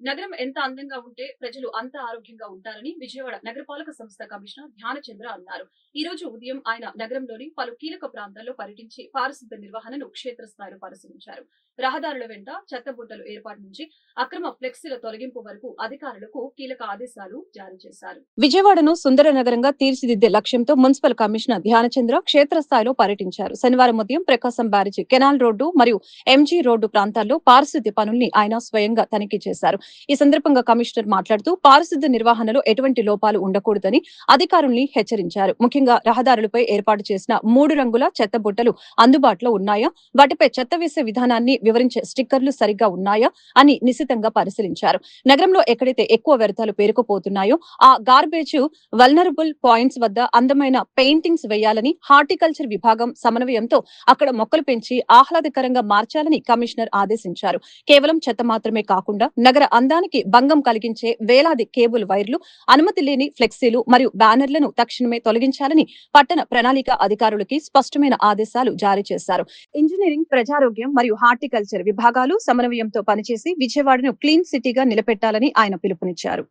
నగరం ఎంత అందంగా ఉంటే ప్రజలు అంత ఆరోగ్యంగా ఉంటారని విజయవాడ నగరపాలక సంస్థ కమిషనర్ ధ్యానచంద్ర అన్నారు. ఈ రోజు ఉదయం ఆయన నగరంలోని పలు కీలక ప్రాంతాల్లో పర్యటించి పారిశుద్ధ్య నిర్వహణను క్షేత్రస్థాయిలో పరిశీలించారు. రహదారుల వెంట చెత్తబుట్టలు ఏర్పాటు నుంచి అక్రమ ఫ్లెక్సీల తొలగింపు వరకు అధికారులకు కీలక ఆదేశాలు జారీ చేశారు. విజయవాడను సుందర నగరంగా తీర్చిదిద్దే లక్ష్యంతో మున్సిపల్ కమిషనర్ ధ్యానచంద్ర క్షేత్రస్థాయిలో పర్యటించారు. శనివారం ఉదయం ప్రకాశం బ్యారేజీ, కెనాల్ రోడ్డు మరియు ఎంజీ రోడ్డు ప్రాంతాల్లో పారిశుద్ధ్య పనుల్ని ఆయన స్వయంగా తనిఖీ చేశారు. ఈ సందర్భంగా కమిషనర్ మాట్లాడుతూ పారిశుద్ధ్య నిర్వహణలో ఎటువంటి లోపాలు ఉండకూడదని అధికారుల్ని హెచ్చరించారు. ముఖ్యంగా రహదారులపై ఏర్పాటు చేసిన 3 రంగుల చెత్త బుట్టలు అందుబాటులో ఉన్నాయా, వాటిపై చెత్త వేసే విధానాన్ని వివరించే స్టిక్కర్లు సరిగ్గా ఉన్నాయా అని నిశితంగా పరిశీలించారు. నగరంలో ఎక్కడైతే ఎక్కువ వ్యర్థాలు పేరుకుపోతున్నాయో ఆ గార్బేజ్ వల్నరబుల్ పాయింట్స్ వద్ద అందమైన పెయింటింగ్స్ వేయాలని, హార్టికల్చర్ విభాగం సమన్వయంతో అక్కడ మొక్కలు పెంచి ఆహ్లాదకరంగా మార్చాలని కమిషనర్ ఆదేశించారు. కేవలం చెత్త మాత్రమే కాకుండా నగర అందానికి భంగం కలిగించే వేలాది కేబుల్ వైర్లు, అనుమతి లేని ఫ్లెక్సీలు మరియు బ్యానర్లను తక్షణమే తొలగించాలని పట్టణ ప్రణాళిక అధికారులకి స్పష్టమైన ఆదేశాలు జారీ చేశారు. ఇంజనీరింగ్, ప్రజారోగ్యం మరియు హార్టికల్చర్ విభాగాలు సమన్వయంతో పనిచేసి విజయవాడను క్లీన్ సిటీగా నిలబెట్టాలని ఆయన పిలుపునిచ్చారు.